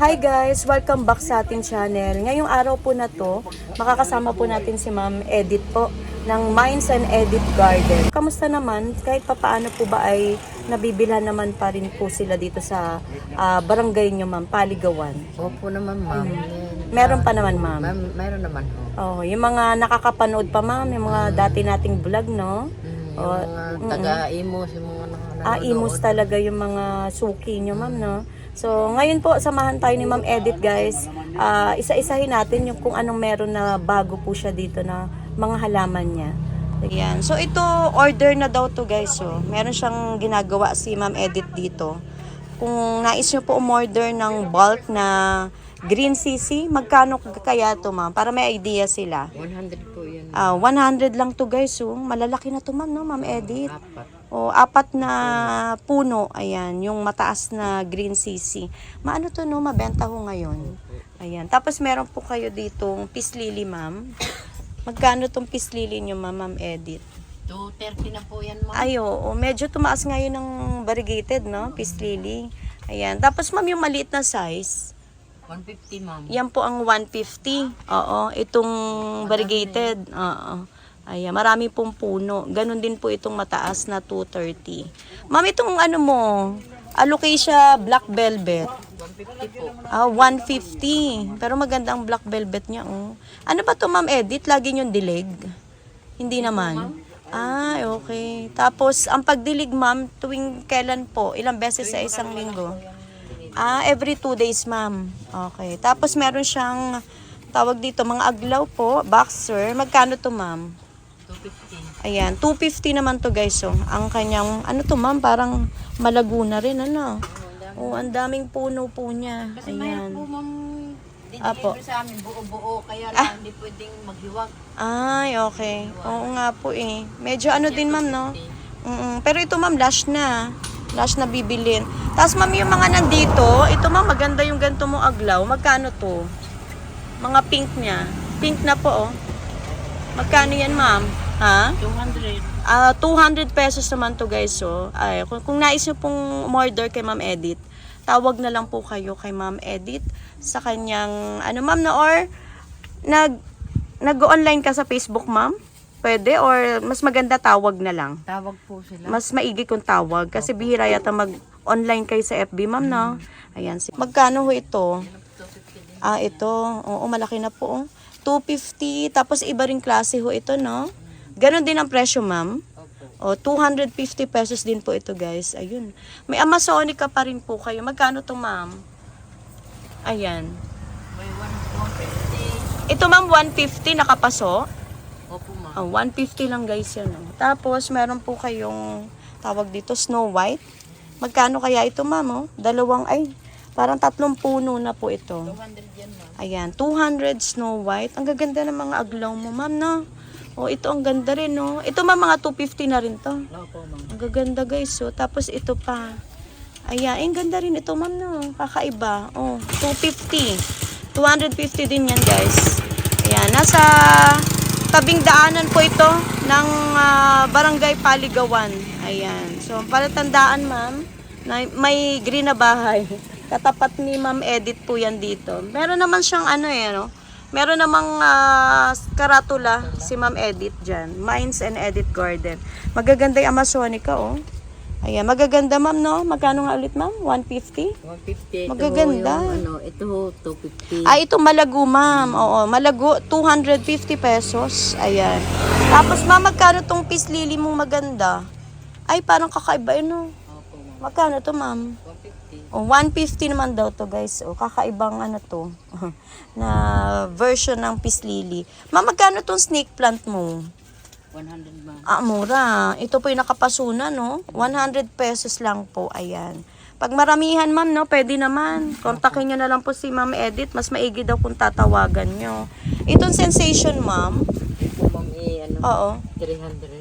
Hi guys! Welcome back sa ating channel. Ngayong araw po na to, makakasama po natin si Ma'am Edith po ng Minds and Edith Garden. Kamusta naman? Kahit papaano po ba ay nabibilhan naman pa rin po sila dito sa barangay nyo, Ma'am, Paligawan? Opo naman, ma'am. Meron pa naman, Ma'am? Meron naman ho. Oh, yung mga nakakapanood pa, Ma'am, yung mga dati nating vlog, no? Yung mga taga-imos, yung mga nanonood. Imos talaga yung mga suki nyo, Ma'am, no? So, ngayon po, samahan tayo ni Ma'am Edith, guys. Isa-isahin natin yung kung anong meron na bago po siya dito na mga halaman niya. Ayan. So, ito, order na daw to, guys. So, meron siyang ginagawa si Ma'am Edith dito. Kung nais nyo po umorder ng bulk na green CC, magkano kaya to, Ma'am? Para may idea sila. 100 po yan. 100 lang to, guys. So, malalaki na to, Ma'am, no, Ma'am Edith? Apat. O, 4 na puno. Ayan, yung mataas na green CC. Maano to, no? Mabenta ho ngayon. Ayan. Tapos, meron po kayo ditong peace lily, Ma'am. Magkano tong peace lily nyo, Ma'am Edith? 230 na po yan, ma'am. Ay, oo. Medyo tumaas ngayon ng variegated, no? Peace lily. Ayan. Tapos, Ma'am, yung maliit na size. 150, ma'am. Yan po ang 150. Oo. Itong variegated. Oo. Ayan, marami pong puno. Ganon din po itong mataas na 230. Ma'am, itong ano mo, alocasia black velvet. 150 po. 150. Pero maganda ang black velvet niya, oh. Ano ba to, Ma'am Edith? Lagi yung dilig? Hindi naman. Okay. Tapos, ang pagdilig, Ma'am, tuwing kailan po? Ilang beses sa isang linggo? Every 2 days, Ma'am. Okay. Tapos, meron siyang, tawag dito, mga aglaw po, boxer. Magkano to, Ma'am? 250. Ayan, 250 naman to, guys. So, ang kanyang, ano to, Ma'am? Parang malaguna rin, ano? Oh, ang daming puno po niya. Kasi mayroon Ayan. po, ma'am, Apo. dinilibre sa amin buo-buo, kaya lang hindi pwedeng maghiwag. Ay, okay. Oo nga po eh. Medyo ano din, Ma'am, no? Pero ito, Ma'am, lash na. Lash na bibilin. Tapos, Ma'am, yung mga nandito, ito, Ma'am, maganda yung ganito mong aglaw. Magkano to? Mga pink niya. Pink na po, oh. Magkano yan, Ma'am? Ha? 200. 200 pesos naman to, guys. So, ay, kung nais nyo pong umorder kay Ma'am Edith, tawag na lang po kayo kay Ma'am Edith sa kanyang, ano, Ma'am, na or nag-online ka sa Facebook, Ma'am? Pwede? Or mas maganda tawag na lang? Tawag po sila. Mas maigi kung tawag kasi bihira yata mag-online kayo sa FB, Ma'am, no? Ayan. Magkano ho ito? 250 din. Ito. Oo, malaki na po. 250. Tapos iba ring klase ho ito, no? Ganon din ang presyo, Ma'am. Opo. 250 pesos din po ito, guys. Ayun. May Amazonica pa rin po kayo. Magkano to, Ma'am? Ayan. May 150. Ito, Ma'am, 150 nakapaso. Opo, ma'am. 150 lang, guys, yan. Oh. Tapos, meron po kayong tawag dito, Snow White. Magkano kaya ito, Ma'am? Oh? Parang 3 puno na po ito. 200 yan, ma'am. Ayan, 200 Snow White. Ang gaganda ng mga aglaw mo, Ma'am, no? Ito ang ganda rin, no? Ito, Ma'am, mga 250 na rin to. Opo, ma'am. Ang gaganda, guys. So, tapos ito pa. Ayan, ang ganda rin ito, Ma'am, no? Kakaiba. 250. 250 din yan, guys. Ayan, nasa tabing daanan po ito ng Barangay Paligawan. Ayan. So, palatandaan, Ma'am, na may green na bahay. Katapat ni Ma'am Edith po yan dito. Meron naman siyang meron namang karatula si Ma'am Edith dyan. Minds and Edith Garden. Magaganda yung Amazonica, oh. Ayan, magaganda, Ma'am, no? Magkano nga ulit, Ma'am? 150? 150. Magaganda. Ito ho, 250. Ito malago, Ma'am. Oo, malago. 250 pesos. Ayan. Tapos, Ma'am, magkano tong peace lily mong maganda? Ay, parang kakaiba yun, no? Opo, ma'am. Magkano to, Ma'am? 150 150. naman daw to, guys. Kakaibang ano to. Na version ng peace lily. Ma'am, magkano tong snake plant mo? 100, ma'am. Mura. Ito po yung nakapasuna, no? 100 pesos lang po. Ayan. Pag maramihan, Ma'am, no? Pwede naman. Kontakin nyo na lang po si Ma'am Edith. Mas maigi daw kung tatawagan nyo. Itong sensation, Ma'am. Ito, ma'am, Oo. 300.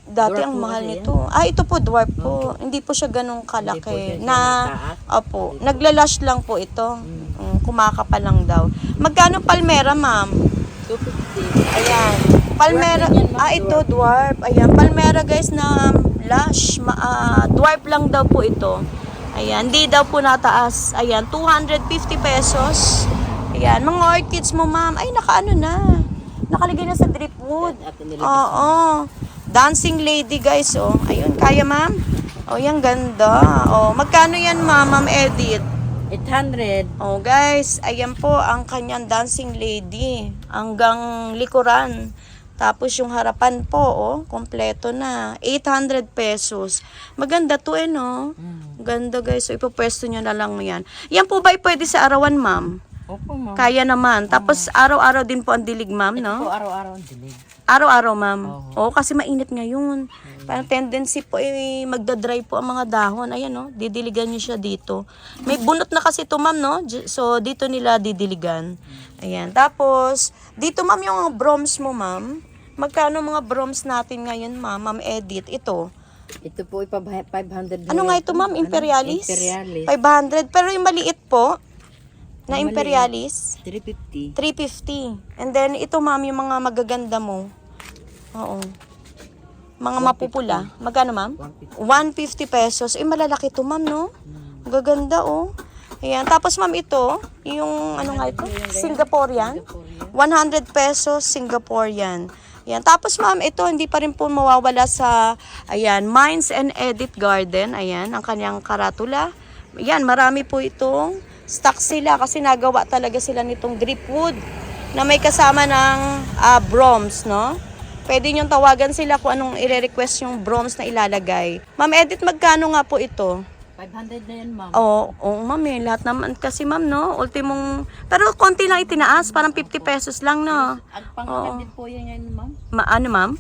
Dati Dwarf ang po mahal kasi nito. Ito po, dwarf po. Hindi po siya ganun Hindi po kalaki. siya Na, mataas. opo, naglalash lang po ito. Kumakapa lang daw. Magkano palmera, Ma'am? 250. Ayan. Palmera. Dwarf din yan, ma'am, Ito, dwarf. Ayan. Palmera, guys, na lush. Dwarf lang daw po ito. Ayan, hindi daw po nataas. Ayan, 250 pesos. Ayan, mga orchids mo, ma'am. Ay, nakaano na. Nakalagay na sa dripwood. Oo. Dancing lady, guys, oh. Ayun, kaya, ma'am? Oh, yan, ganda. Oh, magkano yan, ma'am, Ma'am Edith? 800. Oh, guys, ayan po ang kanyang dancing lady. Hanggang likuran. Tapos yung harapan po, oh, kompleto na. 800 pesos. Maganda to, no? Ganda, guys. So, ipopwesto nyo na lang yan. Yan po ba pwede sa arawan, ma'am? Opo, ma'am. Kaya naman. Tapos, araw-araw din po ang dilig, ma'am, Ito no? po araw-araw ang dilig. Araw-araw, ma'am. Oo, kasi mainit ngayon. Parang tendency po, magdadry po ang mga dahon. Ayan, no? Didiligan nyo siya dito. May bunot na kasi ito, ma'am, no? So, dito nila didiligan. Ayan. Tapos, dito, ma'am, yung broms mo, ma'am. Magkano mga broms natin ngayon, ma'am? Ma'am Edith, ito. Ito po 500. Ano nga ito, ma'am? Imperialis? Imperialis. 500. Pero yung maliit po, na Yung Imperialis, 350. 350. And then, ito, ma'am, yung mga magaganda mo. Oo. Mga mapupula. Magkano, ma'am? 150 pesos. Eh, malalaki to, ma'am, no? Magaganda, oh. Ayan. Tapos, ma'am, ito, yung, ano nga ito? Singaporean. 100 pesos, Singaporean. Ayan. Tapos, ma'am, ito, hindi pa rin po mawawala sa, ayan, Minds and Edit Garden. Ayan, ang kanyang karatula. Ayan, marami po itong stock sila kasi nagawa talaga sila nitong dripwood na may kasama ng broms, no? Pwede niyong tawagan sila kung anong i-request yung broms na ilalagay. Ma'am Edith, magkano nga po ito? 500 na yan, ma'am. Oo, ma'am, lahat naman kasi, ma'am, no? Ultimong, pero konti lang itinaas, parang 50 pesos lang, no? Ang pang-agad din po yan, ma'am. Ano, ma'am?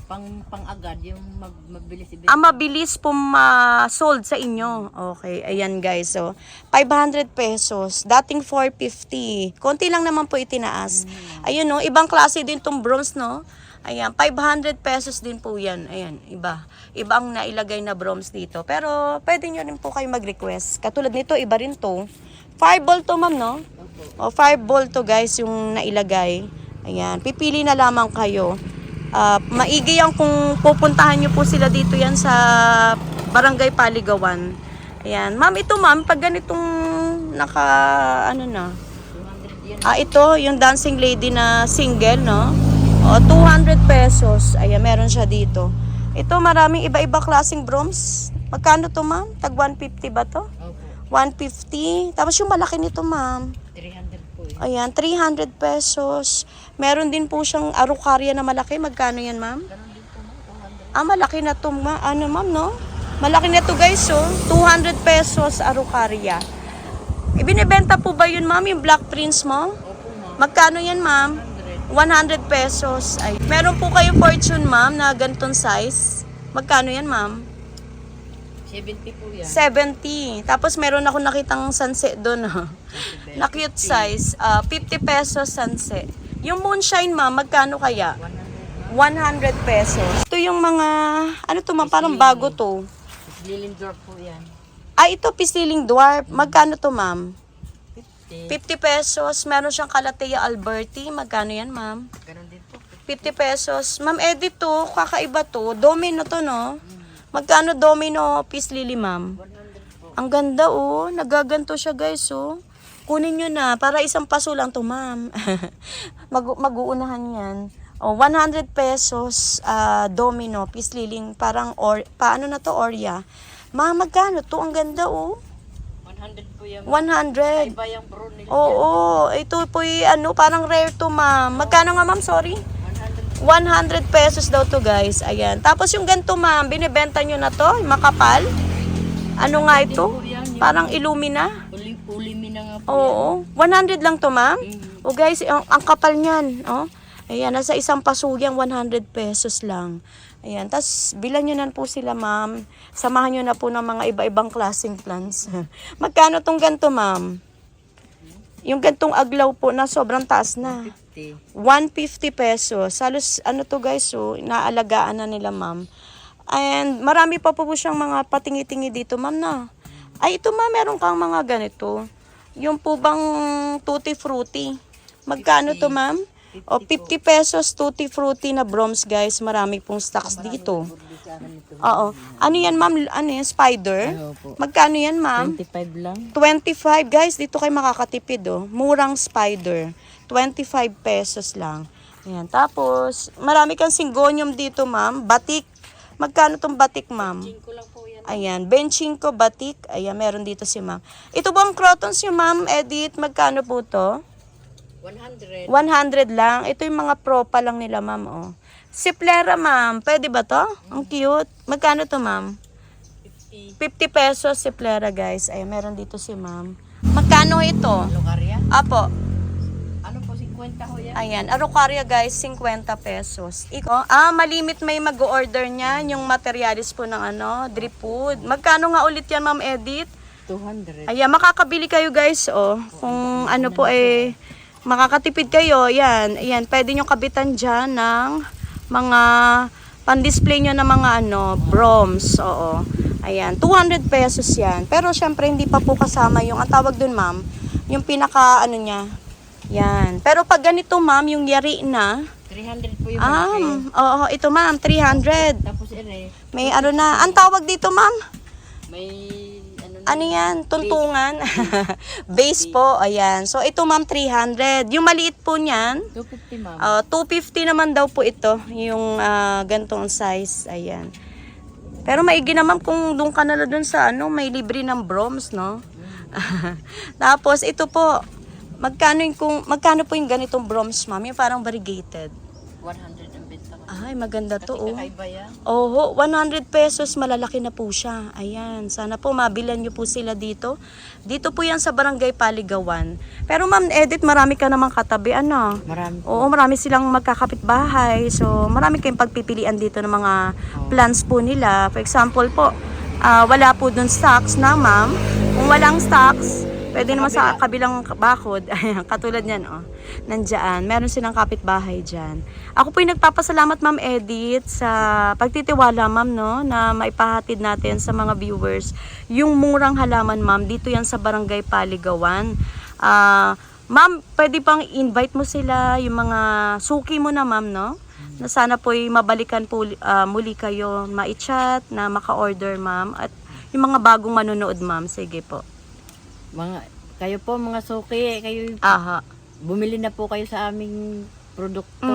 Pang-agad, yung mabilis ibig. Mabilis po ma-sold sa inyo. Okay, ayan guys. So, 500 pesos. Dating 450. Konti lang naman po itinaas. Ayun, no? Ibang klase din tong bronze, no? Ayan, 500 pesos din po yan. Ayan, iba. Iba ang nailagay na bronze dito. Pero, pwede nyo rin po kayo mag-request. Katulad nito, iba rin to. 5 ball to, ma'am, no? O, 5 ball to, guys, yung nailagay. Ayan, pipili na lamang kayo. Maigi yan kung pupuntahan nyo po sila dito yan sa Barangay Paligawan. Ayan, ma'am, ito, ma'am, pag ganitong ano na. 200 yan. Ito, yung dancing lady na single, no? O, 200 pesos. Ayan, meron siya dito. Ito, maraming iba-iba klaseng broms. Magkano to, ma'am? Tag 150 ba to? Opo. 150. Tapos yung malaki nito, ma'am. 300 po yan. Ayan, 300 pesos. Meron din po siyang arukarya na malaki. Magkano yan, ma'am? Ganon din po, ma'am. 200. Malaki na to, ano, ma'am, no? Malaki na to, guys, oh. 200 pesos arukarya. Ibinibenta po ba yun, ma'am, yung Black Prince mo? Opo, ma'am. Magkano yan, ma'am? 100 pesos. Ay, meron po kayong fortune, ma'am, na ganitong size. Magkano yan, ma'am? 70 po yan. 70. Tapos meron ako nakitang sunset doon, ha? Na cute size. 50 pesos sunset. Yung moonshine, ma'am, magkano kaya? 100 pesos. Ito yung mga, ano to, ma'am, parang bago to. Lilindor po yan. Ito, Pisiling Dwarf. Magkano to, ma'am? 50. 50 pesos. Meron siyang Calathea Alberti. Magkano yan, ma'am? Ganon din po. 50 pesos. Ma'am Edith to, kakaiba to. Domino to, no? Magkano domino piece lily, ma'am? 100 po. Ang ganda, oh. Nagaganto siya, guys, oh. Kunin nyo na. Para isang paso lang to, ma'am. Mag-uunahan yan. Oh, 100 pesos domino piece liling. Parang, paano na to, Orya? Ma'am, magkano to? Ang ganda, oh. 100 po yan. 100. 100. Iba yung brown nila. Oo, ito po parang rare to, ma'am. Magkano nga, ma'am? Sorry? 100 pesos daw to, guys. Ayan. Tapos yung ganito, ma'am, binibenta nyo na to? Makapal? Ano nga ito? Parang Illumina? Ulimi na nga po. Oo. 100 lang to, ma'am? O, guys, ang kapal niyan. Oh. Ayan, nasa isang pasugyang 100 pesos lang. Ayan. Tapos, bilan nyo na po sila, ma'am. Samahan nyo na po ng mga iba-ibang klaseng plants. Magkano tong ganito, ma'am? Yung gantong aglaw po na sobrang taas na. 150 pesos. Halos, ano to, guys, so, naalagaan na nila, ma'am. And marami pa po siyang mga patingi-tingi dito, ma'am, na. Ay, ito, ma'am, meron kang mga ganito. Yung po bang tutti frutti. Magkano to, ma'am? O, 50 pesos, tutti frutti na Broms, guys. Marami pong stocks dito. Oo. Ano yan, ma'am? Ano yan? Spider? Ano po? Magkano yan, ma'am? 25 lang. 25, guys. Dito kayo makakatipid, oh. Murang Spider. 25 pesos lang. Ayan. Tapos, marami kang Syngonium dito, ma'am. Batik. Magkano tong batik, ma'am? 5 lang po yan. Ayan. Benching ko, batik. Ayan, meron dito si ma'am. Ito bang crotons yung ma'am, Edith? Magkano po to? 100. 100 lang. Ito yung mga pro pa lang nila, ma'am, oh. Siplera, ma'am. Pwede ba to? Ang cute. Magkano to, ma'am? 50. 50 pesos siplera, guys. Ayan, meron dito si ma'am. Magkano ito? Locaria? Apo. Ano po, 50 ho yan? Ayan, Araucaria, guys, 50 pesos. Malimit may mag-order niyan, yung materialis po ng drip food. Magkano nga ulit yan, ma'am Edith? 200. Ayan, makakabili kayo, guys, oh. Kung ano po makakatipid kayo, yan. Ayan, pwede nyo kabitan dyan ng mga pan-display nyo ng mga broms. Oo. Ayan, 200 pesos yan. Pero syempre hindi pa po kasama yung, ang tawag dun, ma'am, yung pinaka niya. Yan. Pero pag ganito, ma'am, yung yari na, 300 po yung malaki. oo, ito, ma'am, 300. Tapos May na, ang tawag dito, ma'am? may Ano yan? Tuntungan? Base po, ayan. So, ito, ma'am, 300. Yung maliit po niyan, 250 ma'am. 250 naman daw po ito, yung gantong size, ayan. Pero maigi naman kung doon ka na doon sa may libre ng broms, no? Tapos ito po, magkano po yung ganitong broms, ma'am? Yung parang variegated. 100 ang benta ko. Ay, maganda to, oh. Kakaiba yan. Oho, 100 pesos, malalaki na po siya. Ayan, sana po mabilan nyo po sila dito. Dito po yan sa Barangay Paligawan. Pero ma'am Edith, marami ka namang katabi, Marami. Oo, marami silang magkakapitbahay. So, marami kayong pagpipilian dito ng mga plants po nila. For example po, wala po dun stocks na, ma'am. Kung walang stocks, pwede naman sa kabilang bakod. Ayan, katulad niyan, oh. Nandiyan. Meron silang kapitbahay dyan. Ako po yung nagpapasalamat, ma'am Edith, sa pagtitiwala, ma'am, no, na maipahatid natin sa mga viewers yung murang halaman, ma'am. Dito yan sa Barangay Paligawan. Ma'am, pwede pang invite mo sila, yung mga suki mo na, ma'am, no? Na sana po'y mabalikan po muli kayo, ma-chat, na maka-order, ma'am. At yung mga bagong manonood, ma'am. Sige po. Kayo po mga suki, kayo Aha. bumili na po kayo sa aming produkto.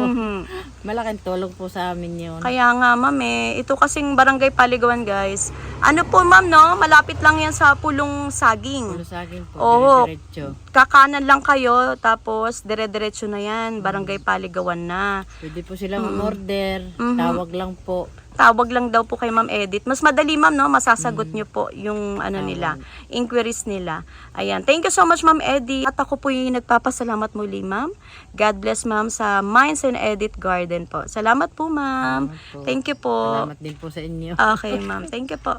Malaking tulong po sa amin yun. Kaya nga, ma'am, ito kasing Barangay Paligawan, guys. Ano po, ma'am, no? Malapit lang yan sa Pulong Saging. Pulusagin po, Oo. dire-diretso. Kakanan lang kayo, tapos dire-diretso na yan. Barangay Paligawan na. Pwede po silang order, tawag lang po. Tawag lang daw po kay Ma'am Edith. Mas madali, ma'am, no? Masasagot nyo po yung nila, inquiries nila. Ayan. Thank you so much, Ma'am Edith. At ako po yung nagpapasalamat muli, ma'am. God bless, ma'am, sa Minds and Edith Garden po. Salamat po, ma'am. Salamat po. Thank you po. Salamat din po sa inyo. Okay, ma'am. Thank you po.